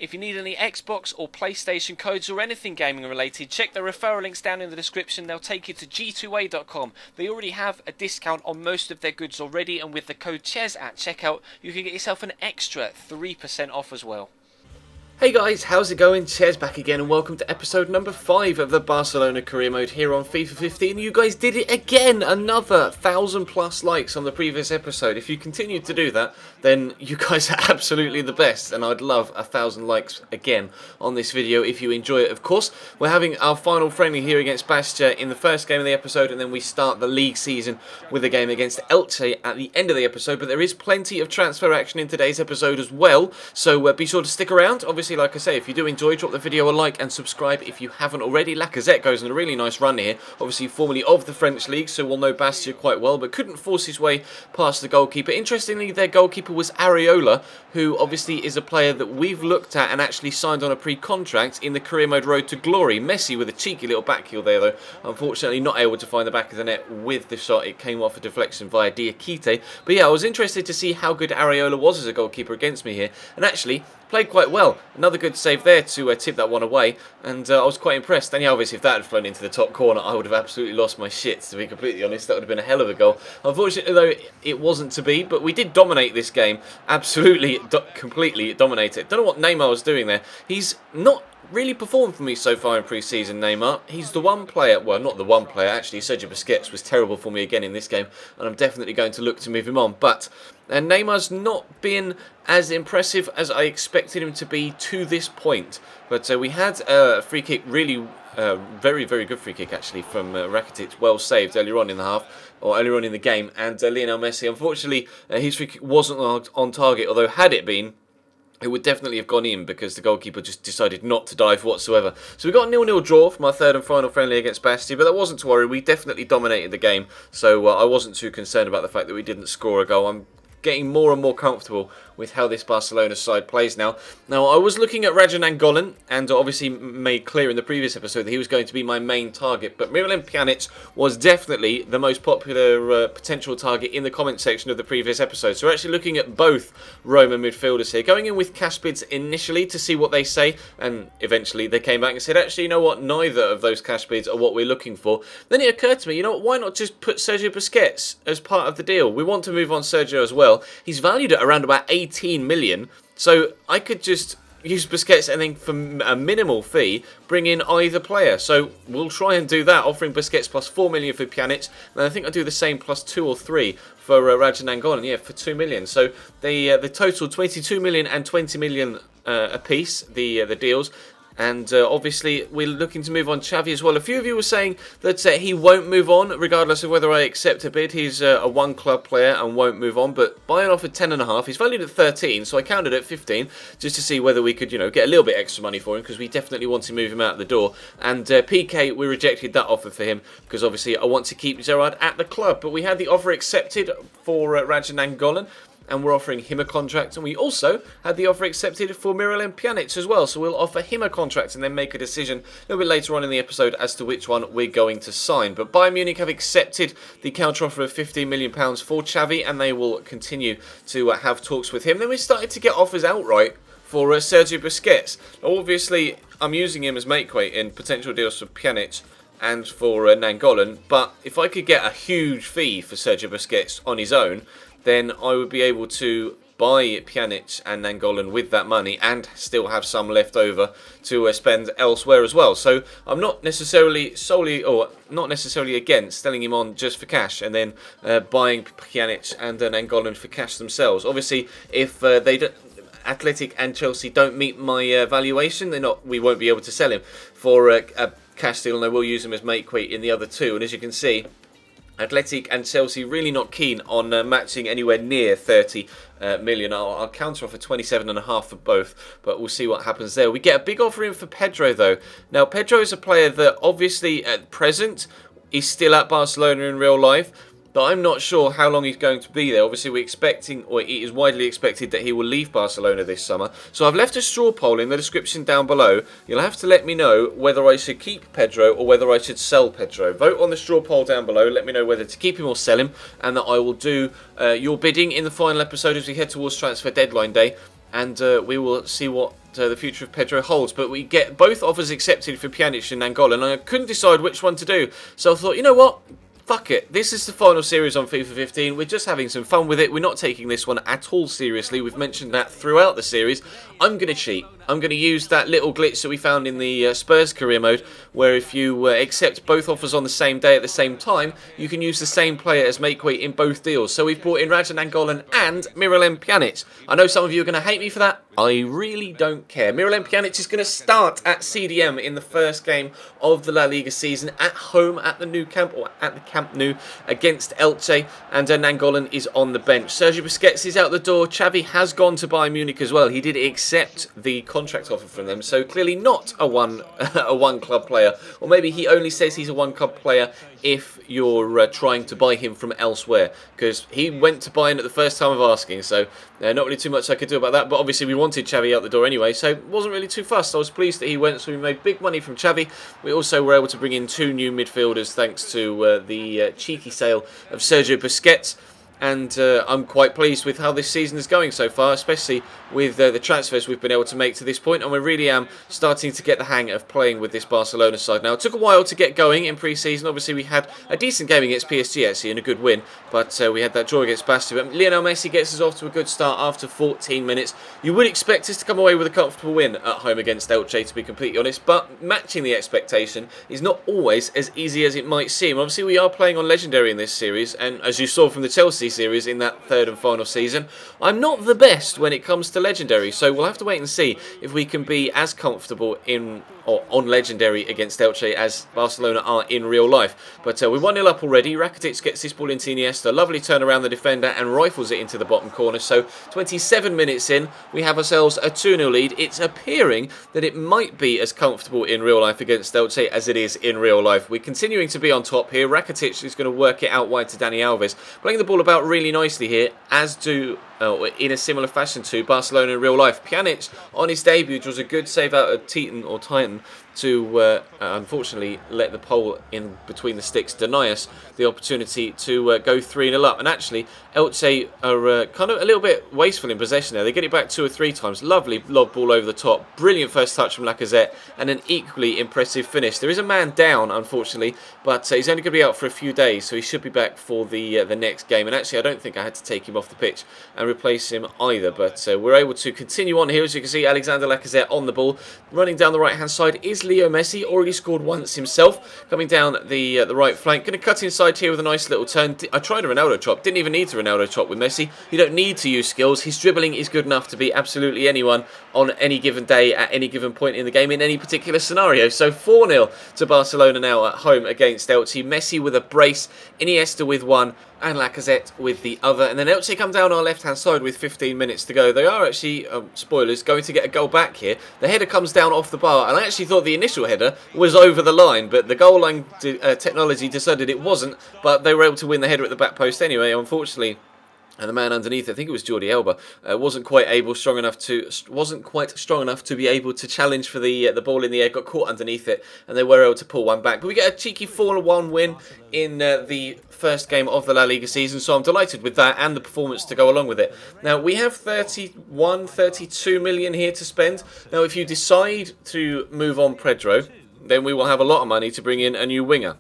If you need any Xbox or PlayStation codes or anything gaming related, check the referral links down in the description. They'll take you to g2a.com. They already have a discount on most of their goods already, and with the code CHES at checkout, you can get yourself an extra 3% off as well. Hey guys, how's it going? Ches back again and welcome to episode number 5 of the Barcelona career mode here on FIFA 15. You guys did it again! Another 1,000 plus likes on the previous episode. If you continue to do that, then you guys are absolutely the best, and I'd love 1,000 likes again on this video if you enjoy it, of course. We're having our final friendly here against Bastia in the first game of the episode, and then we start the league season with a game against Elche at the end of the episode, but there is plenty of transfer action in today's episode as well, so be sure to stick around. Obviously, like I say, if you do enjoy, drop the video a like and subscribe if you haven't already. Lacazette goes on a really nice run here, obviously formerly of the French League, so we'll know Bastia quite well, but couldn't force his way past the goalkeeper. Interestingly, their goalkeeper was Areola, who obviously is a player that we've looked at and actually signed on a pre-contract in the career mode Road to Glory. Messi with a cheeky little back heel there, though. Unfortunately, not able to find the back of the net with the shot. It came off a deflection via Diakite. But yeah, I was interested to see how good Areola was as a goalkeeper against me here, and actually played quite well. Another good save there to tip that one away, and I was quite impressed. And yeah, obviously if that had flown into the top corner, I would have absolutely lost my shit, to be completely honest. That would have been a hell of a goal. Unfortunately, though, it wasn't to be, but we did dominate this game. Absolutely, completely dominated. Don't know what Neymar was doing there. He's not really performed for me so far in pre-season, Neymar. He's the one player, well, not the one player, actually. Sergio Busquets was terrible for me again in this game, and I'm definitely going to look to move him on. But Neymar's not been as impressive as I expected him to be to this point. But we had a free kick, really very, very good free kick, actually, from Rakitic. Well saved earlier on in the half, or earlier on in the game. And Lionel Messi, unfortunately, his free kick wasn't on target, although had it been, it would definitely have gone in because the goalkeeper just decided not to dive whatsoever. So we got a 0-0 draw for my third and final friendly against Bastia, but that wasn't to worry. We definitely dominated the game, so I wasn't too concerned about the fact that we didn't score a goal. I'm getting more and more comfortable with how this Barcelona side plays now. Now, I was looking at Raja Nainggolan, and obviously made clear in the previous episode that he was going to be my main target, but Miralem Pjanic was definitely the most popular potential target in the comment section of the previous episode. So we're actually looking at both Roman midfielders here, going in with cash bids initially to see what they say, and eventually they came back and said, actually, you know what, neither of those cash bids are what we're looking for. Then it occurred to me, you know what, why not just put Sergio Busquets as part of the deal? We want to move on Sergio as well. He's valued at around about 18 million, so I could just use Busquets and then for a minimal fee bring in either player. So we'll try and do that, offering Busquets plus 4 million for Pjanic, and I think I'll do the same plus 2 or 3 for Raja Nainggolan, yeah, for 2 million. So the total 22 million and 20 million apiece, the deals. And obviously, we're looking to move on Xavi as well. A few of you were saying that he won't move on, regardless of whether I accept a bid. He's a one-club player and won't move on. But buying off at 10.5, he's valued at 13, so I counted at 15, just to see whether we could, you know, get a little bit extra money for him, because we definitely want to move him out the door. And PK, we rejected that offer for him, because obviously I want to keep Gerard at the club. But we had the offer accepted for Raja Nainggolan, and we're offering him a contract, and we also had the offer accepted for Miralem Pjanic as well, so we'll offer him a contract and then make a decision a little bit later on in the episode as to which one we're going to sign. But Bayern Munich have accepted the counter-offer of £15 million for Xavi, and they will continue to have talks with him. Then we started to get offers outright for Sergio Busquets. Obviously, I'm using him as make-weight in potential deals for Pjanic and for Nainggolan, but if I could get a huge fee for Sergio Busquets on his own, then I would be able to buy Pjanic and Nainggolan with that money and still have some left over to spend elsewhere as well. So I'm not necessarily against selling him on just for cash and then buying Pjanic and Nainggolan for cash themselves. Obviously, if Athletic and Chelsea don't meet my valuation, we won't be able to sell him for a cash deal, and I will use him as make-weight in the other two. And as you can see, Athletic and Chelsea really not keen on matching anywhere near 30 million. I'll counter offer 27.5 for both, but we'll see what happens there. We get a big offer in for Pedro, though. Now, Pedro is a player that obviously at present is still at Barcelona in real life, but I'm not sure how long he's going to be there. Obviously, we're expecting, or it is widely expected, that he will leave Barcelona this summer. So I've left a straw poll in the description down below. You'll have to let me know whether I should keep Pedro or whether I should sell Pedro. Vote on the straw poll down below. Let me know whether to keep him or sell him, and that I will do your bidding in the final episode as we head towards transfer deadline day. And we will see what the future of Pedro holds, but we get both offers accepted for Pjanic and Nainggolan, and I couldn't decide which one to do. So I thought, you know what? Fuck it. This is the final series on FIFA 15. We're just having some fun with it. We're not taking this one at all seriously. We've mentioned that throughout the series. I'm going to cheat. I'm going to use that little glitch that we found in the Spurs career mode, where if you accept both offers on the same day at the same time, you can use the same player as make weight in both deals. So we've brought in Raja Nainggolan and Miralem Pjanic. I know some of you are going to hate me for that. I really don't care. Miralem Pjanic is going to start at CDM in the first game of the La Liga season at home at the Nou Camp, or at the Camp Nou, against Elche, and Nainggolan is on the bench. Sergio Busquets is out the door. Xavi has gone to Bayern Munich as well. He did accept the contract offer from them, so clearly not a one club player, or maybe he only says he's a one club player if you're trying to buy him from elsewhere, because he went to Bayern at the first time of asking, so not really too much I could do about that. But obviously we wanted Xavi out the door anyway, so wasn't really too fussed. I was pleased that he went, so we made big money from Xavi. We also were able to bring in 2 new midfielders thanks to the cheeky sale of Sergio Busquets. And I'm quite pleased with how this season is going so far, especially with the transfers we've been able to make to this point, and we really am starting to get the hang of playing with this Barcelona side now. It took a while to get going in pre-season. Obviously we had a decent game against PSG actually, and a good win, but we had that draw against Bastia. But Lionel Messi gets us off to a good start after 14 minutes. You would expect us to come away with a comfortable win at home against Elche, to be completely honest, but matching the expectation is not always as easy as it might seem. Obviously we are playing on Legendary in this series, and as you saw from the Chelsea series in that third and final season, I'm not the best when it comes to Legendary, so we'll have to wait and see if we can be as comfortable in or on Legendary against Elche as Barcelona are in real life. But we're 1-0 up already. Rakitic gets this ball into Iniesta, lovely turn around the defender and rifles it into the bottom corner. So 27 minutes in, we have ourselves a 2-0 lead. It's appearing that it might be as comfortable in real life against Elche as it is in real life. We're continuing to be on top here. Rakitic is going to work it out wide to Dani Alves, playing the ball about really nicely here, as do in a similar fashion to Barcelona in real life. Pjanic on his debut draws a good save out of Titan to unfortunately let the pole in between the sticks deny us the opportunity to go 3-0 up. And actually Elche are kind of a little bit wasteful in possession there. They get it back 2 or 3 times. Lovely lob ball over the top, brilliant first touch from Lacazette, and an equally impressive finish. There is a man down unfortunately, but he's only going to be out for a few days, so he should be back for the next game. And actually I don't think I had to take him off the pitch and replace him either, but we're able to continue on here. As you can see, Alexander Lacazette on the ball, running down the right hand side is Leo Messi, already scored once himself, coming down the right flank. Going to cut inside here with a nice little turn. I tried a Ronaldo chop, didn't even need to Ronaldo chop with Messi. You don't need to use skills. His dribbling is good enough to beat absolutely anyone on any given day, at any given point in the game, in any particular scenario. So 4-0 to Barcelona now at home against Elche. Messi with a brace, Iniesta with one, and Lacazette with the other. And then Elche come down our left-hand side with 15 minutes to go. They are actually, spoilers, going to get a goal back here. The header comes down off the bar, and I actually thought the initial header was over the line, but the goal line technology decided it wasn't, but they were able to win the header at the back post anyway, unfortunately. And the man underneath, I think it was Jordi Alba, wasn't quite strong enough to be able to challenge for the ball in the air. Got caught underneath it, and they were able to pull one back. But we get a cheeky 4-1 win in the first game of the La Liga season, so I'm delighted with that and the performance to go along with it. Now we have 32 million here to spend. Now if you decide to move on Pedro, then we will have a lot of money to bring in a new winger.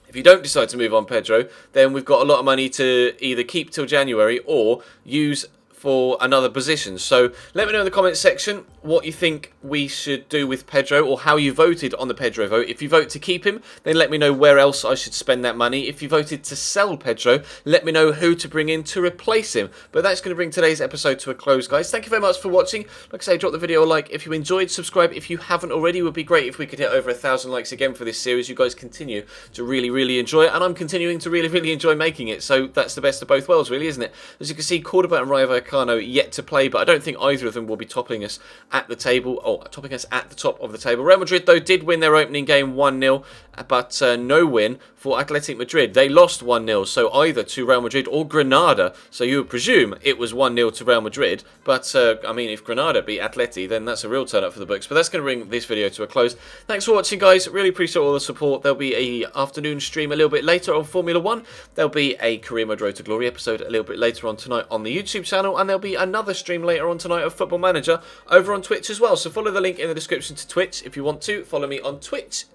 If you don't decide to move on Pedro, then we've got a lot of money to either keep till January or use for another position. So let me know in the comments section what you think we should do with Pedro, or how you voted on the Pedro vote. If you vote to keep him, then let me know where else I should spend that money. If you voted to sell Pedro, let me know who to bring in to replace him. But that's going to bring today's episode to a close, guys. Thank you very much for watching. Like I say, drop the video a like if you enjoyed, subscribe if you haven't already. It would be great if we could hit over 1,000 likes again for this series. You guys continue to really enjoy it, and I'm continuing to really enjoy making it, so that's the best of both worlds, really, isn't it? As you can see, Cordoba and Rayo Vallecano yet to play, but I don't think either of them will be topping us at the table, or topping us at the top of the table. Real Madrid, though, did win their opening game 1-0, but no win for Athletic Madrid. They lost 1-0, so either to Real Madrid or Granada, so you would presume it was 1-0 to Real Madrid, but I mean, if Granada beat Atleti, then that's a real turn up for the books. But that's going to bring this video to a close. Thanks for watching, guys. Really appreciate all the support. There'll be a afternoon stream a little bit later on Formula 1. There'll be a Career Mode Road to Glory episode a little bit later on tonight on the YouTube channel, channel, and there'll be another stream later on tonight of Football Manager over on Twitch as well. So follow the link in the description to Twitch if you want to. Follow me on Twitter,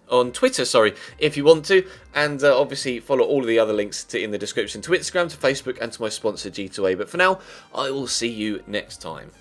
if you want to, and obviously follow all of the other links in the description to Instagram, to Facebook, and to my sponsor G2A. But for now, I will see you next time.